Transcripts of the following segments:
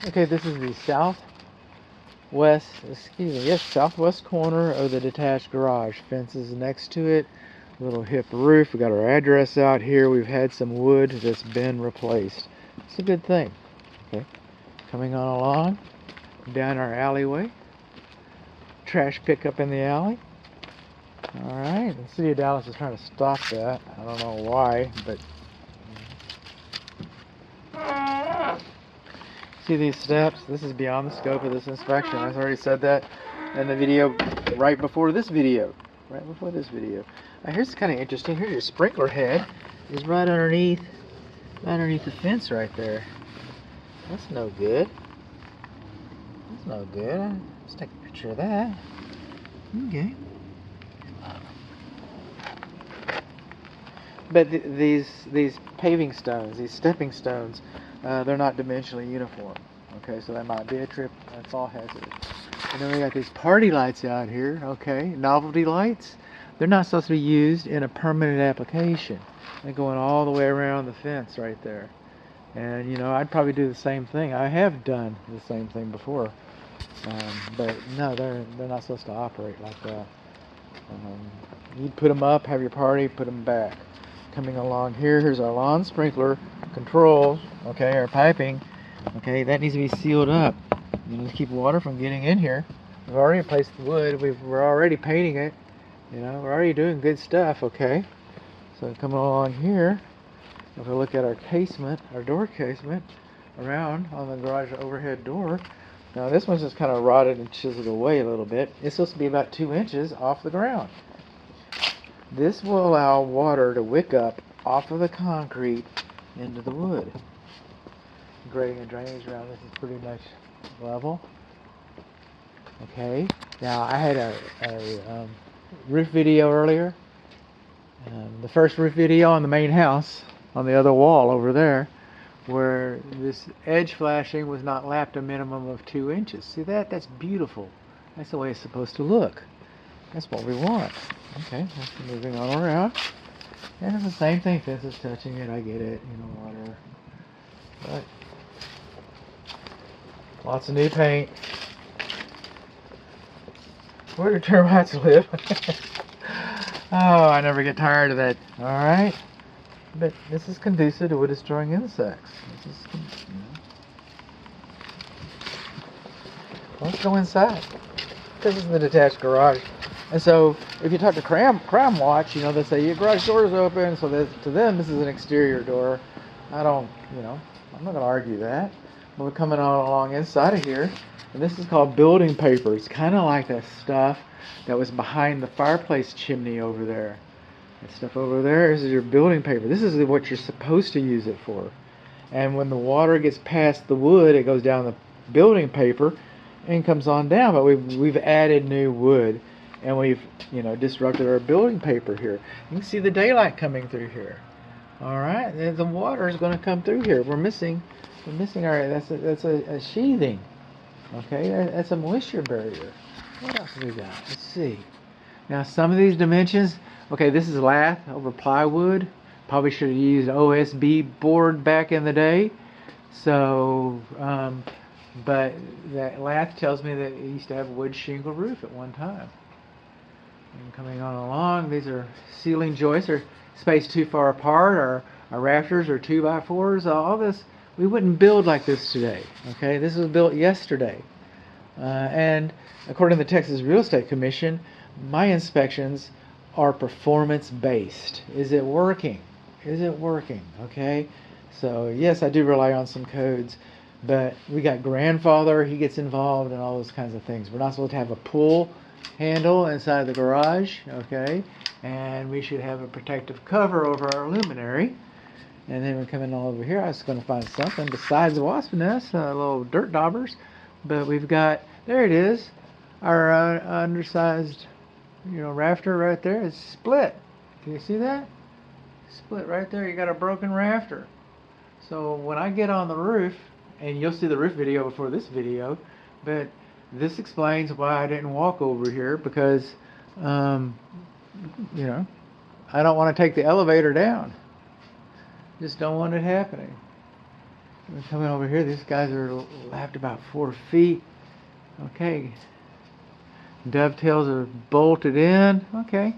Okay, this is the southwest corner of the detached garage. Fence is next to it. Little hip roof. We got our address out here. We've had some wood that's been replaced. It's a good thing. Okay, coming on along down our alleyway. Trash pickup in the alley. All right, the city of Dallas is trying to stop that. I don't know why, but see these steps? This is beyond the scope of this inspection. I've already said that in the video right before this video. Right before this video. Now here's kind of interesting. Here's your sprinkler head. Is right underneath the fence right there. That's no good. That's no good. Let's take a picture of that. Okay. But these paving stones, these stepping stones, they're not dimensionally uniform. Okay, so that might be a trip and fall hazard. And then we got these party lights out here. Okay, novelty lights. They're not supposed to be used in a permanent application. They're going all the way around the fence right there. And you know, I'd probably do the same thing. I have done the same thing before. But no, they're not supposed to operate like that. You'd put them up, have your party, put them back. Coming along here, here's our lawn sprinkler controls. Okay, our piping. Okay, that needs to be sealed up. You know, to keep water from getting in here. We've already replaced the wood. We're already painting it. You know, we're already doing good stuff. Okay, so coming along here, if we look at our casement, our door casement, around on the garage overhead door. Now this one's just kind of rotted and chiseled away a little bit. It's supposed to be about 2 inches off the ground. This will allow water to wick up off of the concrete into the wood. Grading and drainage around this is pretty much level. Okay, now I had a roof video earlier. The first roof video on the main house on the other wall over there, where this edge flashing was not lapped a minimum of 2 inches. See that? That's beautiful. That's the way it's supposed to look. That's what we want. Okay, that's moving on around. And it's the same thing. Fence is touching it. I get it. You know, water. But lots of new paint. Where do termites live? Oh, I never get tired of that. All right. But this is conducive to wood destroying insects. This is, you know. Let's go inside. This is the detached garage. And so, if you talk to Crime Watch, you know, they say your garage door is open, so that, to them, this is an exterior door. I don't, you know, I'm not going to argue that. But we're coming on along inside of here, and this is called building paper. It's kind of like that stuff that was behind the fireplace chimney over there. That stuff over there is your building paper. This is what you're supposed to use it for. And when the water gets past the wood, it goes down the building paper and comes on down. But we've added new wood, and we've, you know, disrupted our building paper here. You can see the daylight coming through here. All right, and the water is going to come through here. We're missing our, that's a sheathing. Okay, that's a moisture barrier. What else do we got? Let's see. Now some of these dimensions. Okay, this is lath over plywood. Probably should have used OSB board back in the day. So, but that lath tells me that it used to have a wood shingle roof at one time. And coming on along, these are ceiling joists are spaced too far apart. Our rafters are 2x4s. All this, we wouldn't build like this today. Okay, this was built yesterday. And according to the Texas Real Estate Commission, my inspections are performance based. Is it working? Is it working? Okay, so yes, I do rely on some codes, but we got grandfather, he gets involved in all those kinds of things. We're not supposed to have a pull handle inside the garage, okay, and we should have a protective cover over our luminary. And then we're coming all over here. I was going to find something besides the wasp nest, little dirt daubers, but we've got, there it is, our undersized, you know, rafter right there is split. Can you see that? Split right there. You got a broken rafter. So when I get on the roof, and you'll see the roof video before this video, but this explains why I didn't walk over here, because you know, I don't want to take the elevator down. Just don't want it happening. We're coming over here. These guys are left about 4 feet. Okay. Dovetails are bolted in. Okay.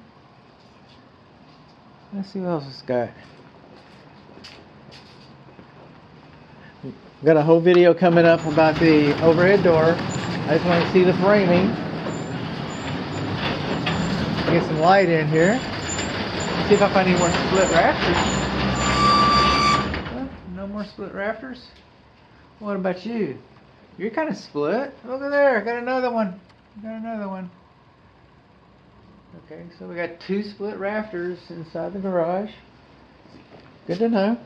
Let's see what else it's got. We've got a whole video coming up about the overhead door. I just want to see the framing. Get some light in here. See if I find any more split rafters. Well, no more split rafters. What about you? You're kind of split. Look at there. Got another one. Got another one. Okay, so we got 2 split rafters inside the garage. Good to know.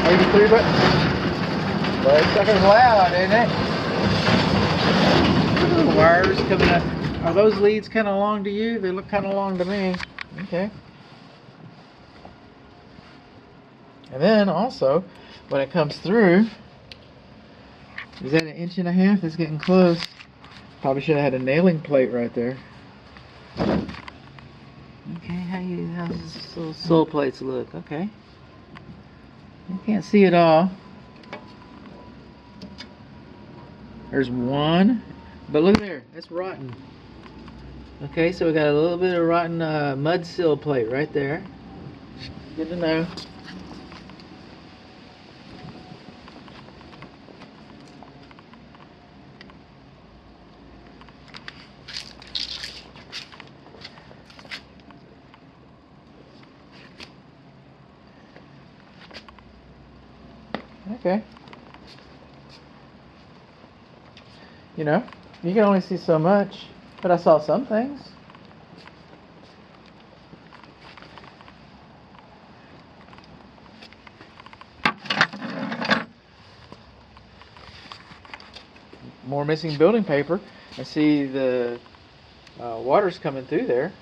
Are you clear, but that sucker's loud, isn't it? Little wires coming up. Are those leads kind of long to you? They look kind of long to me. Okay. And then also, when it comes through, is that 1.5 inches? It's getting close. Probably should have had a nailing plate right there. Okay, how's those little sole plates look? Okay. You can't see it all. There's one, but look there, it's rotten. Okay, so we got a little bit of rotten mud seal plate right there. Good to know. Okay. You know, you can only see so much, but I saw some things. More missing building paper. I see the water's coming through there.